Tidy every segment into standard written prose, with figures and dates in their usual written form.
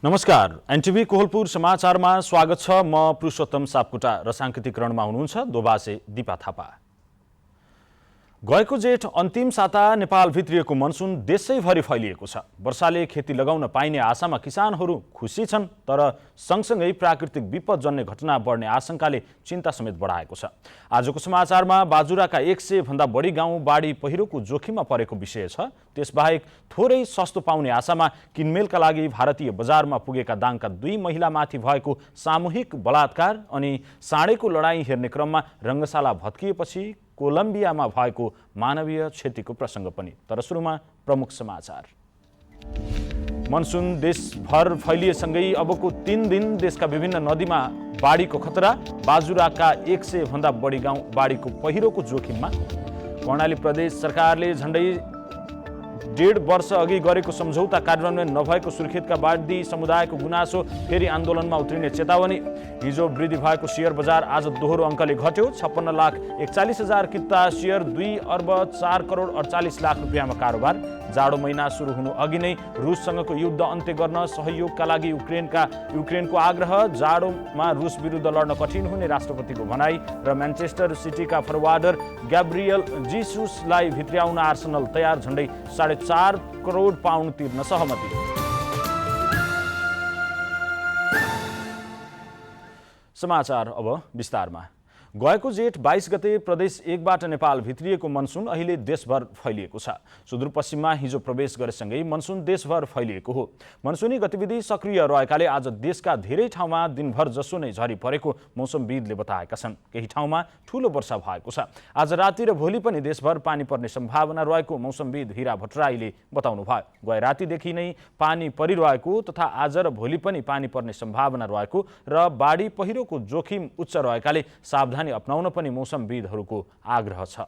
नमस्कार, एनटिभी कोहलपुर समाचारमा स्वागत छ। म पुरुषोत्तम सापकोटा र सांकेतिकरणमा हुनुहुन्छ दोबासे दिपा थापा। गएको जेठ अन्तिम साता नेपाल भित्रिएको मनसुन देशैभरि फैलिएको छ। वर्षाले खेती लगाउन पाइने आशामा किसानहरू खुसी छन्, तर सँगसँगै प्राकृतिक विपदजन्य घटना बढ्ने आशंकाले चिन्ता समेत बढाएको छ। आजको समाचारमा बाजुराका 100 भन्दा बढी गाउँ बाढी पहिरोको जोखिममा परेको विषय छ। त्यसबाहेक थोरै सस्तो पाउने आशामा किनमेलका लागि भारतीय बजारमा पुगेका दाङका 2 महिलामाथि भएको सामूहिक बलात्कार अनि साँडेको लडाईँ हेर्ने क्रममा रङ्गशाला भत्किएपछि कोलम्बियामा भएको मानवीय क्षतिको प्रसङ्ग पनि। तर सुरुमा प्रमुख समाचार। मनसुन देशभर फैलिएसँगै अबको 3 दिन देशका विभिन्न नदीमा बाढीको खतरा। बाजुराका 100 भन्दा बढी गाउँ बाढीको पहिरोको जोखिममा। कर्णाली प्रदेश सरकारले झण्डै 1.5 वर्ष अघि गरेको सम्झौता कार्यान्वयन नभएको सुर्खेतका बाढी समुदायको गुनासो, फेरि आन्दोलनमा उत्रिने चेतावनी। हिजो वृद्धि भएको शेयर बजार आज दोहोरो अङ्कले घट्यो। 56,41,000 किता शेयर 2 अर्ब 4 करोड 48 लाख रुपियाँमा कारोबार। जाडो महिना सुरु हुनु अघि नै रुससँगको युद्ध अन्त्य गर्न सहयोगका लागि युक्रेनको आग्रह। जाडोमा रुस विरुद्ध लड्न कठिन हुने राष्ट्रपतिको भनाई। र म्यान्चेस्टर सिटीका फरवार्डर ग्याब्रियल जिसुसलाई भित्र्याउन आर्सेनल तयार। झण्डै 4.5 करोड पाउन्ड तिर्न सहमति। समाचार अब विस्तारमा। गएको जेठ 22 गते प्रदेश 1 बाट नेपाल भित्रिएको मनसुन अहिले देशभर फैलिएको छ। सुदूरपश्चिममा हिजो प्रवेश गरेसँगै मनसुन देशभर फैलिएको हो। मनसुनी गतिविधि सक्रिय रहेकाले आज देशका धेरै ठाउँमा दिनभर जसो नै झरी परेको मौसमविदले बताएका छन्। केही ठाउँमा ठूलो वर्षा भएको छ। आज राति र भोलि पनि देशभर पानी पर्ने सम्भावना रहेको मौसमविद हिरा भट्टराईले बताउनुभयो। गए रातिदेखि नै पानी परिरहेको तथा आज र भोलि पनि पानी पर्ने सम्भावना रहेको र बाढी पहिरोको जोखिम उच्च रहेकाले सावधानी अपनाउन पनि मौसमविदहरूको आग्रह छ।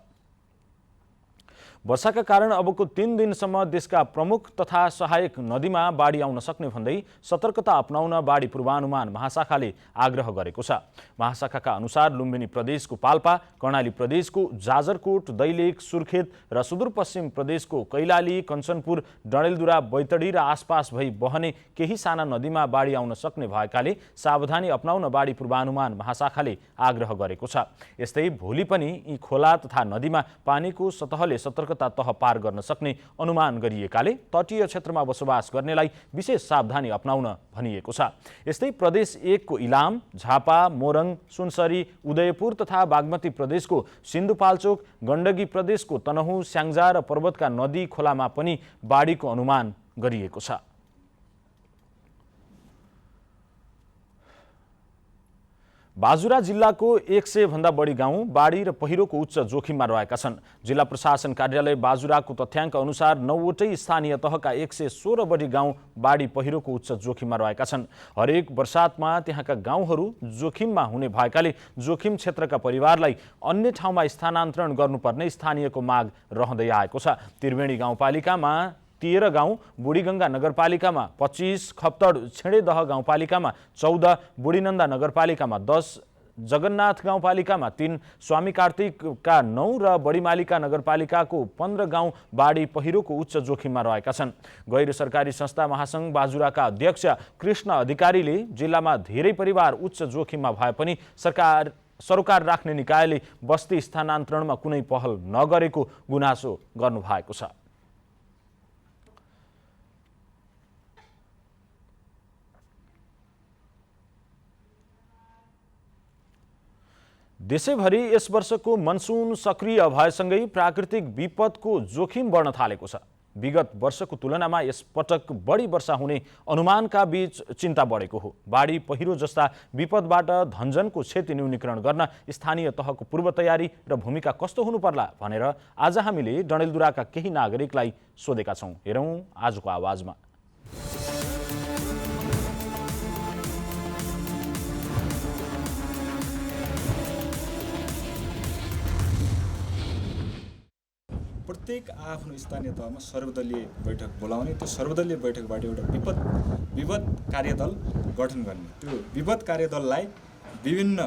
वर्षाका कारण अबको 3 दिनसम्म देशका प्रमुख तथा सहायक नदीमा बाढी आउन सक्ने भन्दै सतर्कता अपनाउन बाढी पूर्वानुमान महाशाखाले आग्रह गरेको छ। महाशाखाका अनुसार लुम्बिनी प्रदेशको पाल्पा, कर्णाली प्रदेशको जाजरकोट, दैलेख, सुर्खेत र सुदूरपश्चिम प्रदेशको कैलाली, कञ्चनपुर, डडेलधुरा, बैतडी र आसपास भई बहने केही साना नदीमा बाढी आउन सक्ने भएकाले सावधानी अपनाउन बाढी पूर्वानुमान महाशाखाले आग्रह गरेको छ। यस्तै भोलि पनि यी खोला तथा नदीमा पानीको सतहले सतर्कता तह पार गर्न सक्ने अनुमान गरिएकाले तटीय क्षेत्रमा बसोबास गर्नेलाई विशेष सावधानी अपनाउन भनिएको छ। यस्तै प्रदेश 1 को इलाम, झापा, मोरङ, सुनसरी, उदयपुर तथा बागमती प्रदेशको सिन्धुपाल्चोक, गण्डकी प्रदेशको तनहुँ, स्याङ्जा र पर्वतका नदी खोलामा पनि बाढीको अनुमान गरिएको छ। बाजुरा जिल्लाको 100 भन्दा बढी गाउँ बाढी र पहिरोको उच्च जोखिममा रहेका छन्। जिल्ला प्रशासन कार्यालय बाजुराको तथ्याङ्क अनुसार 9वटै स्थानीय तहका 116 बढी गाउँ बाढी पहिरोको उच्च जोखिममा रहेका छन्। हरेक वर्षातमा त्यहाँका गाउँहरू जोखिममा हुने भएकाले जोखिम क्षेत्रका परिवारलाई अन्य ठाउँमा स्थानान्तरण गर्नुपर्ने स्थानीयको माग रहँदै आएको छ। त्रिवेणी गाउँपालिकामा 13 गाउँ, बुढीगङ्गा नगरपालिकामा 25, खप्तड छेडेदह गाउँपालिकामा 14, बुढीनन्दा नगरपालिकामा 10, जगन्नाथ गाउँपालिकामा 3, स्वामी कार्तिकका 9 र बडीमालिका नगरपालिकाको 15 गाउँ बाढी पहिरोको उच्च जोखिममा रहेका छन्। गैर सरकारी संस्था महासङ्घ बाजुराका अध्यक्ष कृष्ण अधिकारीले जिल्लामा धेरै परिवार उच्च जोखिममा भए पनि सरोकार राख्ने निकायले बस्ती स्थानान्तरणमा कुनै पहल नगरेको गुनासो गर्नुभएको छ। देशैभरि यस वर्षको मनसुन सक्रिय भएसँगै प्राकृतिक विपदको जोखिम बढ्न थालेको छ। विगत वर्षको तुलनामा यस पटक बढी वर्षा हुने अनुमानका बीच चिन्ता बढेको हो। बाढी पहिरो जस्ता विपदबाट धनजनको क्षति न्यूनीकरण गर्न स्थानीय तहको पूर्व तयारी र भूमिका कस्तो हुनुपर्ला भनेर आज हामीले डडेलधुराका केही नागरिकलाई सोधेका छौँ। हेरौँ आजको आवाजमा। प्रत्येक आफ्नो स्थानीय तहमा सर्वदलीय बैठक बोलाउने, त्यो सर्वदलीय बैठकबाट एउटा विपद कार्यदल गठन गर्ने। त्यो विपद कार्यदललाई विभिन्न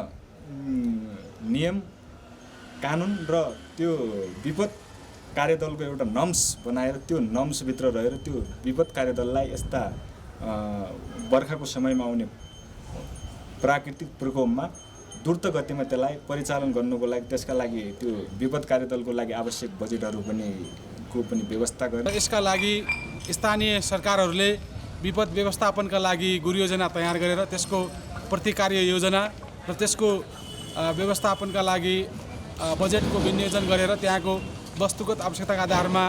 नियम कानुन र त्यो विपद कार्यदलको एउटा नम्स बनाएर त्यो नम्सभित्र रहेर त्यो विपद कार्यदललाई यस्ता बर्खाको समयमा आउने प्राकृतिक प्रकोपमा द्रुत गतिमा त्यसलाई परिचालन गर्नुको लागि त्यसका लागि त्यो विपद कार्यदलको लागि आवश्यक बजेटहरू पनि व्यवस्था गर्ने। यसका लागि स्थानीय सरकारहरूले विपद व्यवस्थापनका लागि गुरुयोजना तयार गरेर त्यसको प्रतिकार्य योजना र त्यसको व्यवस्थापनका लागि बजेटको विनियोजन गरेर त्यहाँको वस्तुगत आवश्यकताका आधारमा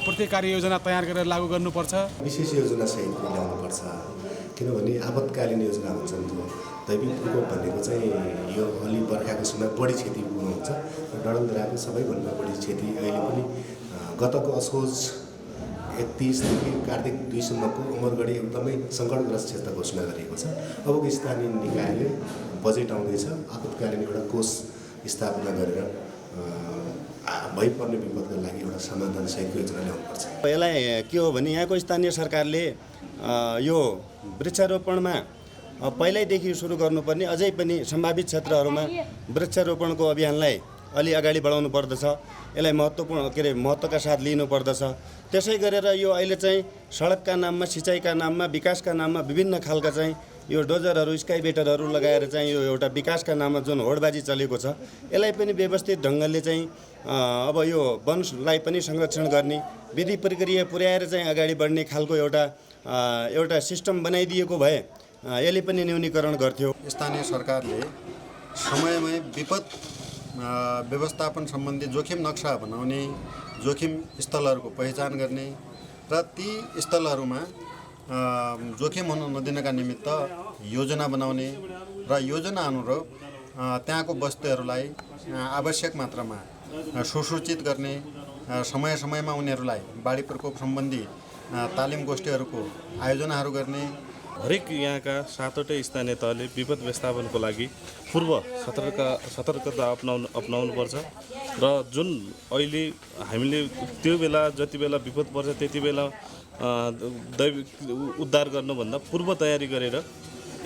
प्रतिकार्य योजना तयार गरेर लागू गर्नुपर्छ। विशेष योजना सहित ल्याउनुपर्छ, किनभने आपतकालीन योजना हुन्छ नि त्यो दैविक प्रकोप भनेको चाहिँ यो अलि बर्खाको समय बढी क्षति पुग्नुहुन्छ र डडेलधुराको सबैभन्दा बढी क्षति अहिले पनि गतको असोज 31 देखि कार्तिक 2 सम्मको अमरगढी एकदमै सङ्कटग्रस्त क्षेत्र घोषणा गरिएको छ। अबको स्थानीय निकायले बजेट आउँदैछ, आपतकालीन एउटा कोष स्थापना गरेर भइपर्ने विपदको लागि एउटा समाधान सहितको योजना ल्याउनुपर्छ। यसलाई के हो भने यहाँको स्थानीय सरकारले यो वृक्षारोपणमा पहिल्यैदेखि सुरु गर्नुपर्ने, अझै पनि सम्भावित क्षेत्रहरूमा वृक्षारोपणको अभियानलाई अलि अगाडि बढाउनु पर्दछ। यसलाई महत्त्वका साथ लिनुपर्दछ। त्यसै गरेर यो अहिले चाहिँ सडकका नाममा, सिँचाइका नाममा, विकासका नाममा विभिन्न खालका चाहिँ यो डोजरहरू, स्काइबेटरहरू लगाएर चाहिँ यो एउटा विकासका नाममा जुन होडबाजी चलेको छ, यसलाई पनि व्यवस्थित ढङ्गले चाहिँ अब यो वनलाई पनि संरक्षण गर्ने, विधि प्रक्रिया पुर्याएर चाहिँ अगाडि बढ्ने खालको एउटा सिस्टम बनाइदिएको भए यसले पनि न्यूनीकरण गर्थ्यो। स्थानीय सरकारले समयमै विपद व्यवस्थापन सम्बन्धी जोखिम नक्सा बनाउने, जोखिम स्थलहरूको पहिचान गर्ने र ती स्थलहरूमा जोखिम हुन नदिनका निमित्त योजना बनाउने र योजना अनुरूप त्यहाँको वस्तुहरूलाई आवश्यक मात्रामा सुसूचित गर्ने, समय समयमा उनीहरूलाई बाढी प्रकोप सम्बन्धी तालिम गोष्ठीहरूको आयोजनाहरू गर्ने। हरेक यहाँका 7वटै स्थानीय तहले विपद व्यवस्थापनको लागि पूर्व सतर्कता अपनाउनुपर्छ र जुन अहिले हामीले त्यो बेला जति बेला विपद पर्छ त्यति बेला उद्धार गर्नुभन्दा पूर्व तयारी गरेर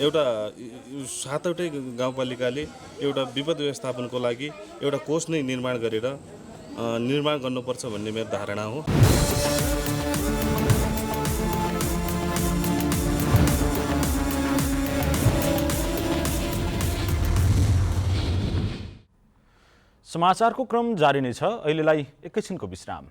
एउटा 7वटै गाउँपालिकाले एउटा विपद व्यवस्थापनको लागि एउटा कोष नै निर्माण गर्नुपर्छ भन्ने मेरो धारणा हो। समाचारको क्रम जारी नै छ। अहिलेलाई एकैछिनको विश्राम।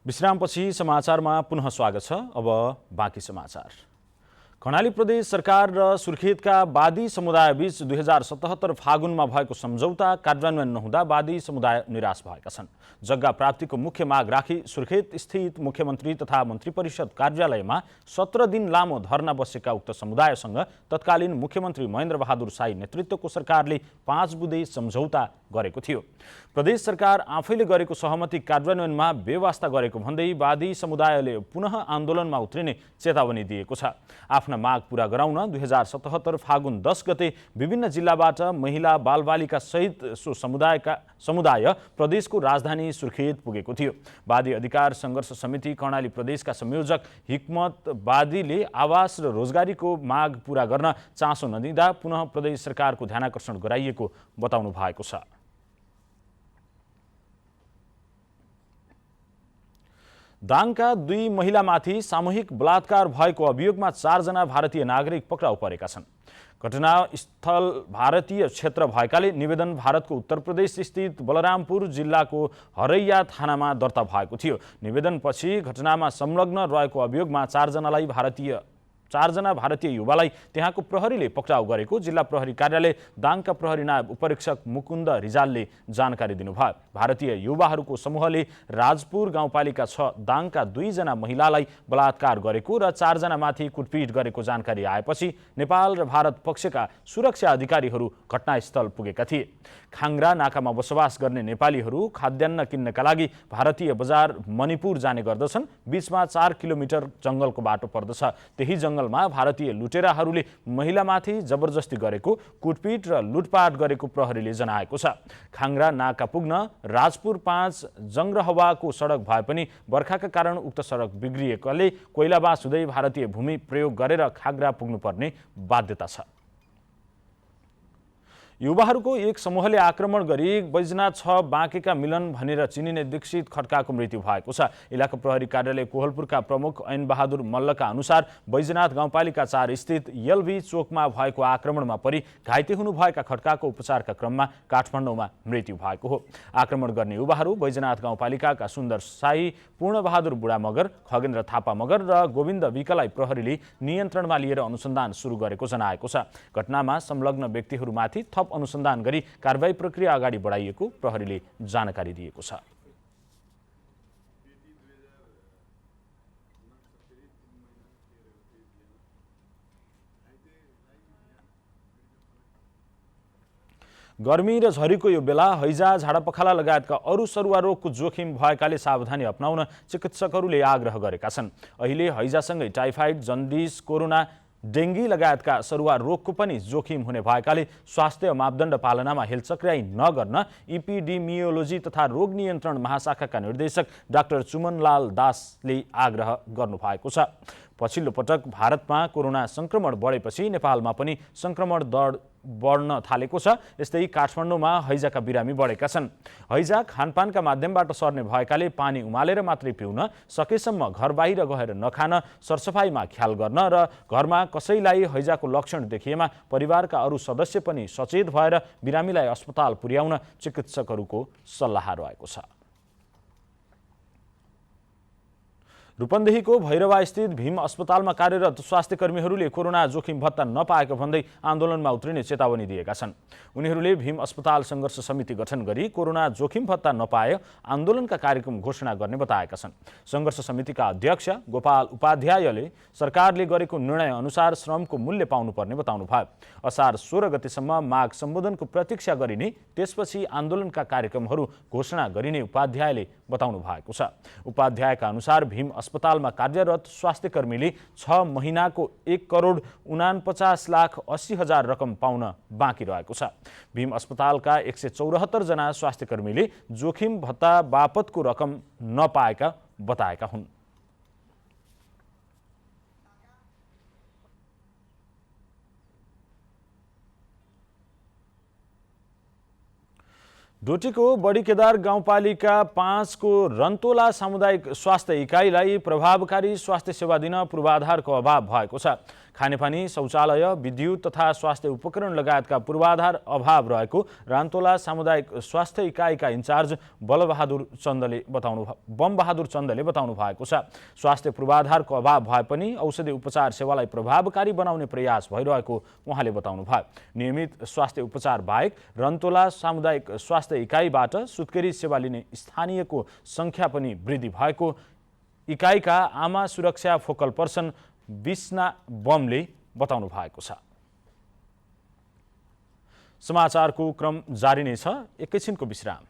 विश्रामपछि समाचारमा पुनः स्वागत छ। अब बाँकी समाचार। कर्णाली प्रदेश सरकार र सुर्खेतका वादी समुदायबीच 2077 फागुनमा भएको सम्झौता कार्यान्वयन नहुँदा वादी समुदाय निराश भएका छन्। जग्गा प्राप्तिको मुख्य माग राखी सुर्खेत स्थित मुख्यमन्त्री तथा मन्त्री परिषद कार्यालयमा 17 दिन लामो धरना बसेका उक्त समुदायसँग तत्कालीन मुख्यमन्त्री महेन्द्र बहादुर साई नेतृत्वको सरकारले 5 बुँदे सम्झौता गरेको थियो। प्रदेश सरकार आफैले गरेको सहमति कार्यान्वयनमा बेवास्ता गरेको भन्दै वादी समुदायले पुनः आन्दोलनमा उत्रिने चेतावनी दिएको छ। आफ्ना माग पूरा गराउन 2077 फागुन 10 गते विभिन्न जिल्लाबाट महिला बालबालिका सहित सो समुदाय प्रदेशको राजधानी सुर्खेत पुगेको थियो। वादी अधिकार सङ्घर्ष समिति कर्णाली प्रदेशका संयोजक हिक्मत वादीले आवास र रोजगारीको माग पूरा गर्न चासो नदिँदा पुनः प्रदेश सरकारको ध्यानाकर्षण गराइएको बताउनु भएको छ। दाङका 2 महिलामाथि सामूहिक बलात्कार भएको अभियोगमा 4 जना भारतीय नागरिक पक्राउ परेका छन्। घटनास्थल भारतीय क्षेत्र भएकाले निवेदन भारतको उत्तर प्रदेश स्थित बलरामपुर जिल्लाको हरैया थानामा दर्ता भएको थियो। निवेदनपछि घटनामा संलग्न रहेको अभियोगमा 4 जना भारतीय युवालाई त्यहाँको प्रहरीले पक्राउ गरेको जिल्ला प्रहरी कार्यालय दाङका प्रहरी नायब उपरीक्षक मुकुन्द रिजालले जानकारी दिनुभयो। भारतीय युवाहरूको समूहले राजपुर गाउँपालिका 6 दाङका 2 जना महिलालाई बलात्कार गरेको र 4 जनामाथि कुटपिट गरेको जानकारी आएपछि नेपाल र भारत पक्षका सुरक्षा अधिकारीहरू घटनास्थल पुगेका थिए। खाङ्ग्रा नाकामा बसोबास गर्ने नेपालीहरू खाद्यान्न किन्नका लागि भारतीय बजार मणिपुर जाने गर्दछन्। बीचमा 4 किलोमिटर जङ्गलको बाटो पर्दछ। त्यही जङ्गलमा भारतीय लुटेराहरूले महिलामाथि जबरजस्ती गरेको, कुटपिट र लुटपाट गरेको प्रहरीले जनाएको छ। खाङ्ग्रा नाका पुग्न राजपुर 5 जङ्ग्रहवाको सडक भए पनि बर्खाका कारण उक्त सडक बिग्रिएकाले कोइलाबास हुँदै भारतीय भूमि प्रयोग गरेर खाग्रा पुग्नुपर्ने बाध्यता छ। युवाहरूको एक समूहले आक्रमण गरी बैजनाथ 6 बाँकेका मिलन भनेर चिनिने दीक्षित खड्काको मृत्यु भएको छ। इलाका प्रहरी कार्यालय कोहलपुरका प्रमुख ऐन बहादुर मल्लका अनुसार बैजनाथ गाउँपालिका 4 स्थित एलभी चोकमा भएको आक्रमणमा परि घाइते हुनुभएका खड्काको उपचारका क्रममा काठमाडौँमा मृत्यु भएको हो। आक्रमण गर्ने युवाहरू बैजनाथ गाउँपालिकाका सुन्दर साई, पूर्णबहादुर बुढा मगर, खगेन्द्र थापा मगर र गोविन्द विकलाई प्रहरीले नियन्त्रणमा लिएर अनुसन्धान सुरु गरेको जनाएको छ। घटनामा संलग्न व्यक्तिहरूमाथि थप अनुसन्धान गरी कारबाही प्रक्रिया अगाडि बढाइएको प्रहरीले जानकारी दिएको छ। गर्मी र झरीको यो बेला हैजा, झाडापखाला लगायतका अरू सरुवा रोगको जोखिम भएकाले सावधानी अपनाउन चिकित्सकहरूले आग्रह गरेका छन्। अहिले हैजासँगै टाइफाइड, जन्डिस, कोरोना, डेङ्गी लगायतका सरुवा रोगको पनि जोखिम हुने भएकाले स्वास्थ्य मापदण्ड पालनामा हेलचक्र्याई नगर्न इपिडेमियोलोजी तथा रोग नियन्त्रण महाशाखाका निर्देशक डाक्टर चुमनलाल दासले आग्रह गर्नुभएको छ। पछिल्लो पटक भारतमा कोरोना संक्रमण बढेपछि नेपालमा पनि संक्रमण दर बढ्न थालेको छ। यस्तै काठमाडौँमा हैजाका बिरामी बढेका छन्। हैजा खानपानका माध्यमबाट सर्ने भएकाले पानी उमालेर मात्रै पिउन, सकेसम्म घर बाहिर गएर नखान, सरसफाइमा ख्याल गर्न र घरमा कसैलाई हैजाको लक्षण देखिएमा परिवारका अरू सदस्य पनि सचेत भएर बिरामीलाई अस्पताल पुर्याउन चिकित्सकहरूको सल्लाह रहेको छ। रूपन्देहीको भैरवा स्थित भीम अस्पतालमा कार्यरत स्वास्थ्य कर्मीहरूले कोरोना जोखिम भत्ता नपाएको भन्दै आन्दोलनमा उत्रिने चेतावनी दिएका छन्। उनीहरूले भीम अस्पताल सङ्घर्ष समिति गठन गरी कोरोना जोखिम भत्ता नपाए आन्दोलनका कार्यक्रम घोषणा गर्ने बताएका छन्। सङ्घर्ष समितिका अध्यक्ष गोपाल उपाध्यायले सरकारले गरेको निर्णय अनुसार श्रमको मूल्य पाउनुपर्ने बताउनुभयो। असार 16 गतेसम्म माग सम्बोधनको प्रतीक्षा गरिने, त्यसपछि आन्दोलनका कार्यक्रमहरू घोषणा गरिने उपाध्यायले बताउनु भएको छ। उपाध्यायका अनुसार भीम अस्पतालमा कार्यरत स्वास्थ्य कर्मीले 6 महिनाको 1,49,80,000 रकम पाउन बाँकी रहेको छ। भीम अस्पतालका 174 जना स्वास्थ्य कर्मीले जोखिम भत्ता बापतको रकम नपाएका बताएका हुन्। डोटीको बडीकेदार गाउँपालिका 5 को रन्तोला सामुदायिक स्वास्थ्य इकाइलाई प्रभावकारी स्वास्थ्य सेवा दिन पूर्वाधारको अभाव भएको छ। खानेपानी, शौचालय, विद्युत तथा स्वास्थ्य उपकरण लगायतका पूर्वाधार अभाव रहेको रन्तोला सामुदायिक स्वास्थ्य इकाइका इन्चार्ज बमबहादुर चन्दले बताउनु भएको छ। स्वास्थ्य पूर्वाधारको अभाव भए पनि औषधि उपचार सेवालाई प्रभावकारी बनाउने प्रयास भइरहेको उहाँले बताउनुभयो। नियमित स्वास्थ्य उपचार बाहेक रन्तोला सामुदायिक स्वास्थ्य इकाइबाट सुत्केरी सेवा लिने स्थानीयको सङ्ख्या पनि वृद्धि भएको इकाइका आमा सुरक्षा फोकल पर्सन विष्णा बमले बताउनु भएको छ। समाचारको क्रम जारी नै छ, एकैछिनको विश्राम।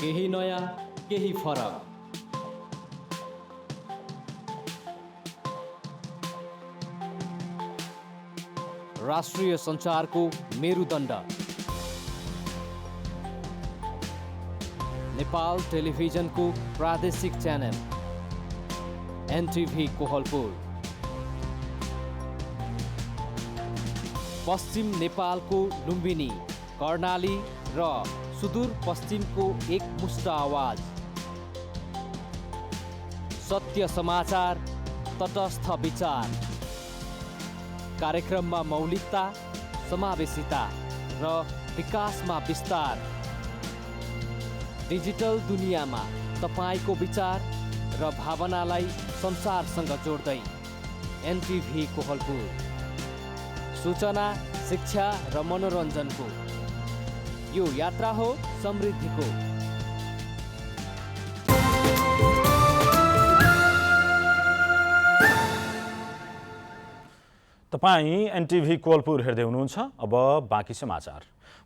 केही नयाँ, केही फरक। राष्ट्रिय सञ्चारको मेरुदण्ड नेपाल टेलिभिजनको प्रादेशिक च्यानल एनटिभी कोहलपुर। पश्चिम नेपालको लुम्बिनी, कर्णाली र सुदूरपश्चिमको एकमुष्ट आवाज। सत्य समाचार, तटस्थ विचार। कार्यक्रममा मौलिकता, समावेशिता र विकासमा विस्तार। डिजिटल दुनियाँमा तपाईको विचार र भावनालाई संसारसँग जोड्दै एनटिभी कोहलपुर। सूचना, शिक्षा र मनोरञ्जनको यो यात्रा हो समृद्धिको। तपाईँ एनटिभी कोहलपुर हेर्दै हुनुहुन्छ। अब बाँकी समाचार।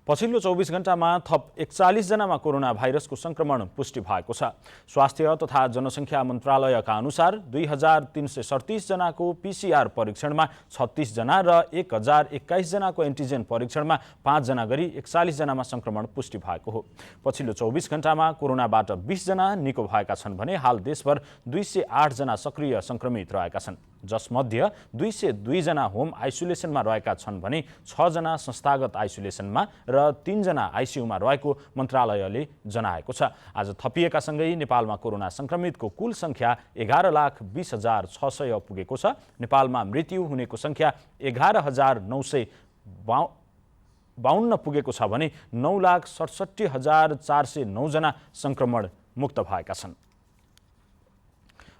पछिल्लो 24 घण्टामा थप 41 जनामा कोरोना भाइरसको संक्रमण पुष्टि भएको छ। स्वास्थ्य तथा जनसङ्ख्या मन्त्रालयका अनुसार 2337 जनाको पीसीआर परीक्षणमा 36 जना र 1021 जनाको एन्टिजेन परीक्षणमा 5 जना गरी 41 जनामा संक्रमण पुष्टि भएको हो। पछिल्लो 24 घण्टामा कोरोनाबाट 20 जना निको भएका छन् भने हाल देशभर 208 जना सक्रिय संक्रमित रहेका छन्, जसमध्ये 202 जना होम आइसोलेसनमा रहेका छन् भने 6 जना संस्थागत आइसोलेसनमा र 3 जना आइसियुमा रहेको मन्त्रालयले जनाएको छ। आज थपिएका सँगै नेपालमा कोरोना संक्रमितको कुल संख्या 11,20,600 पुगेको छ। नेपालमा मृत्यु हुनेको संख्या 11,952 पुगेको छ भने 9,67,409 जना संक्रमण मुक्त भएका छन्।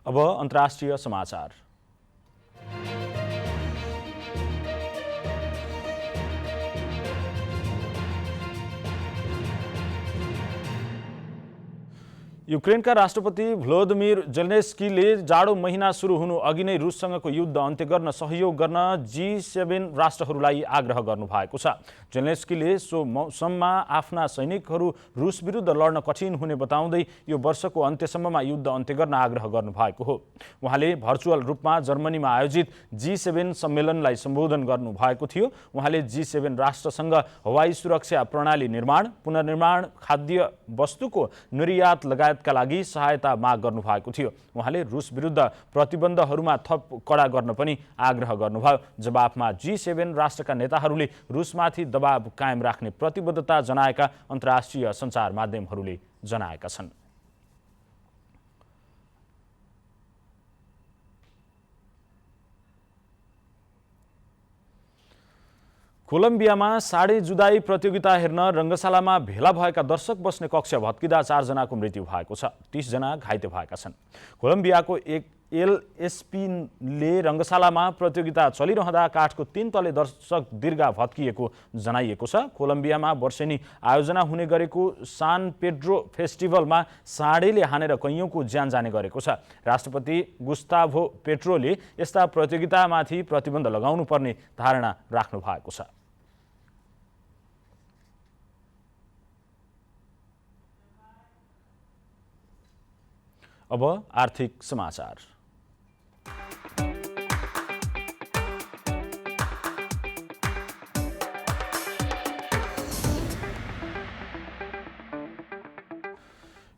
अब अन्तर्राष्ट्रिय समाचार। युक्रेनका राष्ट्रपति भ्लोदिमिर जेलेन्स्कीले जाडो महिना सुरु हुनु अघि नै रुससँगको युद्ध अन्त्य गर्न सहयोग गर्न G7 राष्ट्रहरूलाई आग्रह गर्नुभएको छ। जेलेन्स्कीले सो मौसममा आफ्ना सैनिकहरू रुस विरुद्ध लड्न कठिन हुने बताउँदै यो वर्षको अन्त्यसम्ममा युद्ध अन्त्य गर्न आग्रह गर्नुभएको हो। उहाँले भर्चुअल रूपमा जर्मनीमा आयोजित G7 सम्मेलनलाई सम्बोधन गर्नुभएको थियो। उहाँले G7 राष्ट्रसँग हवाई सुरक्षा प्रणाली निर्माण, पुनर्निर्माण, खाद्य वस्तुको निर्यात लगायतका लागि सहायता माग गर्नुभएको थियो। उहाँले रुस विरुद्ध प्रतिबन्धहरूमा थप कडा गर्न पनि आग्रह गर्नुभयो। जवाफमा G7 राष्ट्रका नेताहरूले रुसमाथि दबाव कायम राख्ने प्रतिबद्धता जनाएका अन्तर्राष्ट्रिय सञ्चार माध्यमहरूले जनाएका छन्। कोलम्बियामा साडे जुदाई प्रतियोगिता हेर्न रङ्गशालामा भेला भएका दर्शक बस्ने कक्ष भत्किँदा 4 जनाको मृत्यु भएको छ। 30 जना घाइते भएका छन्। कोलम्बियाको एक एलएसपीले रङ्गशालामा प्रतियोगिता चलिरहँदा काठको 3 तले दर्शक दीर्घा भत्किएको जनाइएको छ। कोलम्बियामा वर्षेनी आयोजना हुने गरेको सान पेड्रो फेस्टिभलमा साँडेले हानेर कैयौँको ज्यान जाने गरेको छ। राष्ट्रपति गुस्ताभो पेट्रोले यस्ता प्रतियोगितामाथि प्रतिबन्ध लगाउनु पर्ने धारणा राख्नु भएको छ। अब आर्थिक समाचार।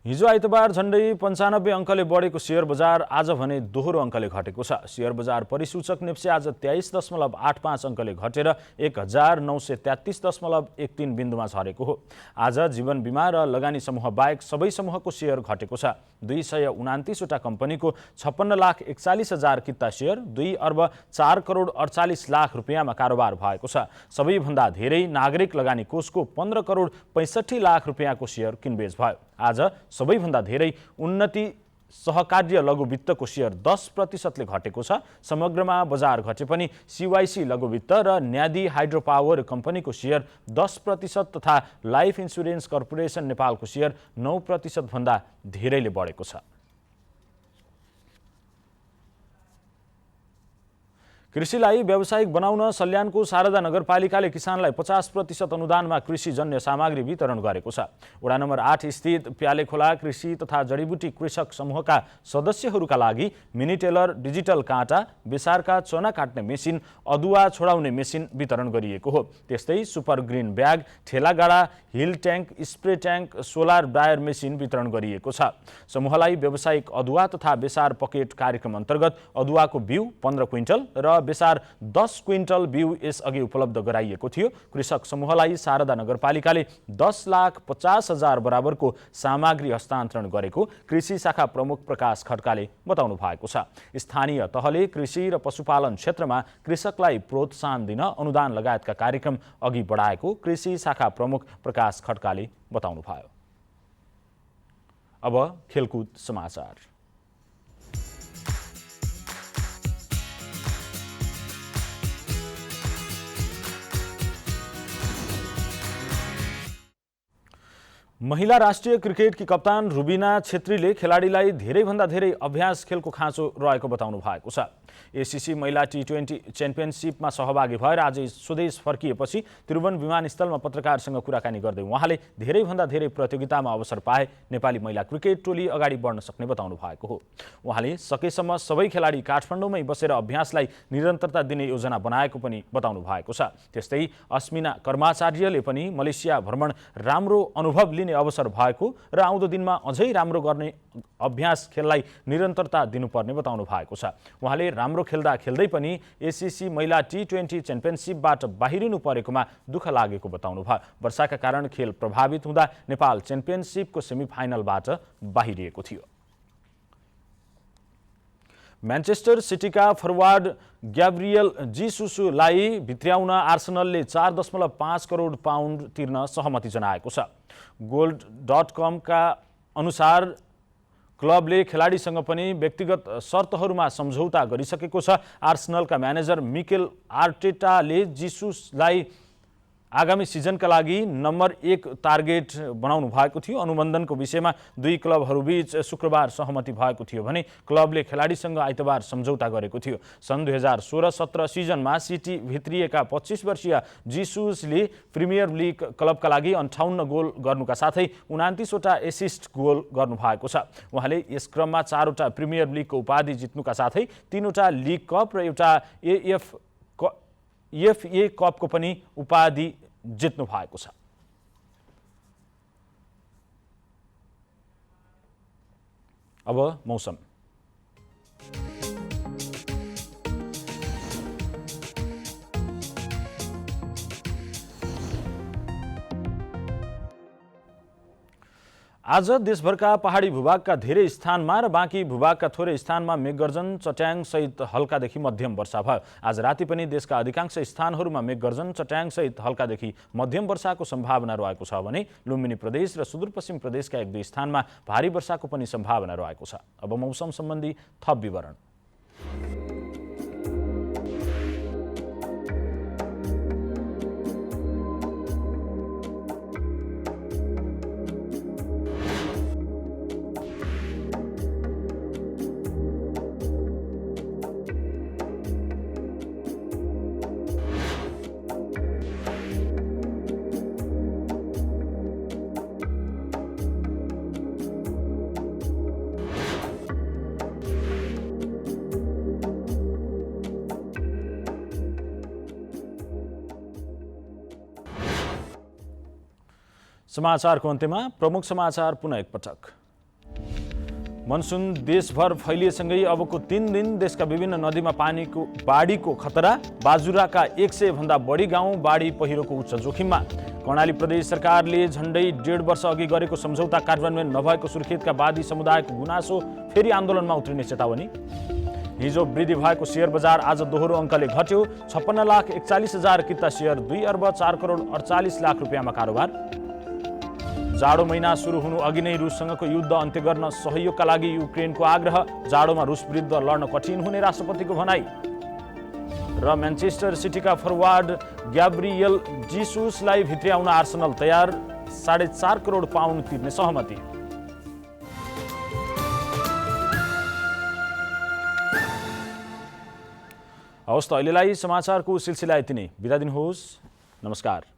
हिजो आइतबार झण्डै 95 अङ्कले बढेको शेयर बजार आज भने दोहोरो अङ्कले घटेको छ। शेयर बजार परिसूचक नेप्से आज 23.85 अङ्कले घटेर 1933.13 बिन्दुमा झरेको हो। आज जीवन बिमा र लगानी समूह बाहेक सबै समूहको शेयर घटेको छ। 229 वटा कम्पनीको 56,41,000 किता शेयर 2 अर्ब 4 करोड 48 लाख रुपियाँमा कारोबार भएको छ। सबैभन्दा धेरै नागरिक लगानी कोषको 15 करोड 65 लाख रुपियाँको शेयर किनबेच भयो। आज सबैभन्दा धेरै उन्नति सहकार्य लघु वित्तको शेयर 10% घटेको छ। समग्रमा बजार घटे पनि CYC लघु वित्त र न्यादी हाइड्रो पावर कम्पनीको शेयर 10% तथा लाइफ इन्सुरेन्स कर्पोरेसन नेपालको शेयर 9% भन्दा धेरैले बढेको छ। कृषिलाई व्यावसायिक बनाउन सल्यानको शारदा नगरपालिकाले किसानलाई 50% अनुदानमा कृषिजन्य सामग्री वितरण गरेको छ। वडा नम्बर 8 स्थित प्यालेखोला कृषि तथा जडीबुटी कृषक समूहका सदस्यहरूका लागि मिनी टेलर, डिजिटल काँटा, बेसारका चना काट्ने मेसिन, अदुवा छोडाउने मेसिन वितरण गरिएको हो। त्यस्तै सुपर ग्रिन ब्याग, ठेलागाडा, hill tank, spray tank, solar dryer machine वितरण गरिएको छ। समूहलाई व्यावसायिक अदुवा तथा बेसार पकेट कार्यक्रम अन्तर्गत अदुवाको बिउ 15 क्विन्टल र बेसार 10 क्विन्टल बिउ यसअघि उपलब्ध गराइएको थियो। कृषक समूहलाई शारदा नगरपालिकाले 10,50,000 बराबरको सामग्री हस्तान्तरण गरेको कृषि शाखा प्रमुख प्रकाश खड्काले बताउनु भएको छ। स्थानीय तहले कृषि र पशुपालन क्षेत्रमा कृषकलाई प्रोत्साहन दिन अनुदान लगायतका कार्यक्रम अघि बढाएको कृषि शाखा प्रमुख प्रकाश खड्काले बताउनु भयो। अब खेलकुद समाचार। महिला राष्ट्रिय क्रिकेटकी कप्तान रुबिना छेत्रीले खेलाडीलाई धेरैभन्दा धेरै अभ्यास खेलको खाँचो रहेको बताउनु भएको छ। एसीसी महिला T20 च्याम्पियनसिपमा सहभागी भएर आज स्वदेश फर्किएपछि त्रिभुवन विमानस्थलमा पत्रकारसँग कुराकानी गर्दै उहाँले धेरैभन्दा धेरै प्रतियोगितामा अवसर पाए नेपाली महिला क्रिकेट टोली अगाडि बढ्न सक्ने बताउनु भएको हो। उहाँले सकेसम्म सबै खेलाडी काठमाडौँमै बसेर अभ्यासलाई निरन्तरता दिने योजना बनाएको पनि बताउनु भएको छ। त्यस्तै अस्मिना कर्माचार्यले पनि मलेसिया भ्रमण राम्रो अनुभव लिने अवसर भएको र आउँदो दिनमा अझै राम्रो गर्ने अभ्यास खेललाई निरन्तरता दिनुपर्ने बताउनु भएको छ। उहाँले राम्रो खेल्दा खेल्दै पनि एसीसी महिला T20 च्याम्पियनसिपबाट बाहिरिनु परेकोमा दुःख लागेको बताउनु भयो। वर्षाका कारण खेल प्रभावित हुँदा नेपाल च्याम्पियनसिपको सेमिफाइनलबाट बाहिरिएको थियो। म्यान्चेस्टर सिटीका फरवार्ड ग्याब्रियल जीसुसलाई भित्र्याउन आर्सेनलले 4.5 करोड पाउन्ड तिर्न सहमति जनाएको छ। gold.com का अनुसार क्लबले खेलाडीसँग पनि व्यक्तिगत शर्तहरूमा सम्झौता गरिसकेको छ। आर्सेनलका म्यानेजर मिकेल आर्टेटाले जीसुसलाई आगामी सिजनका लागि नम्बर 1 टार्गेट बनाउनु भएको थियो। अनुबन्धनको विषयमा दुई क्लबहरूबीच शुक्रबार सहमति भएको थियो भने क्लबले खेलाडीसँग आइतबार सम्झौता गरेको थियो। सन् 2016-17 सिजनमा सिटी भित्रिएका 25 वर्षीय जीसुसले प्रिमियर लिग क्लबका लागि 58 गोल गर्नुका साथै 29 वटा एसिस्ट गोल गर्नुभएको छ। उहाँले यस क्रममा 4 वटा प्रिमियर लिगको उपाधि जित्नुका साथै 3 वटा लिग कप र एउटा एफए कपको पनि उपाधि जित्नु भएको छ। अब मौसम। आज देशभरका पहाडी भूभागका धेरै स्थानमा र बाँकी भूभागका थोरै स्थानमा मेघगर्जन, चट्याङ सहित हल्कादेखि मध्यम वर्षा भयो। आज राति पनि देशका अधिकांश स्थानहरूमा मेघगर्जन, चट्याङ सहित हल्कादेखि मध्यम वर्षाको सम्भावना रहेको छ भने लुम्बिनी प्रदेश र सुदूरपश्चिम प्रदेशका 1-2 स्थानमा भारी वर्षाको पनि सम्भावना रहेको छ। अब मौसम सम्बन्धी थप विवरण। समाचारको अन्त्यमा प्रमुख समाचार पुनः एकपटक। मनसुन देशभर फैलिएसँगै अबको 3 दिन देशका विभिन्न नदीमा बाढीको खतरा। बाजुराका 100 भन्दा बढी गाउँ बाढी पहिरोको उच्च जोखिममा। कर्णाली प्रदेश सरकारले झण्डै 1.5 वर्ष अघि गरेको सम्झौता कार्यान्वयन नभएको सुर्खेतका वादी समुदायको गुनासो, फेरि आन्दोलनमा उत्रिने चेतावनी। हिजो वृद्धि भएको शेयर बजार आज दोहोरो अङ्कले घट्यो। 56,41,000 किता शेयर 2 अर्ब 4 करोड 48 लाख रुपियाँमा कारोबार। जाडो महिना सुरु हुनु अघि नै रुससँगको युद्ध अन्त्य गर्न सहयोगका लागि युक्रेनको आग्रह। जाडोमा रुस विरुद्ध लड्न कठिन हुने राष्ट्रपतिको भनाई। र म्यान्चेस्टर सिटीका फरवार्ड ग्याब्रियल जीसुसलाई भित्र्याउन आर्सेनल तयार। 4.5 करोड पाउन्ड तिर्ने सहमति। हवस् त अहिलेलाई समाचारको सिलसिला यति नै। बिदा दिनुहोस्। नमस्कार।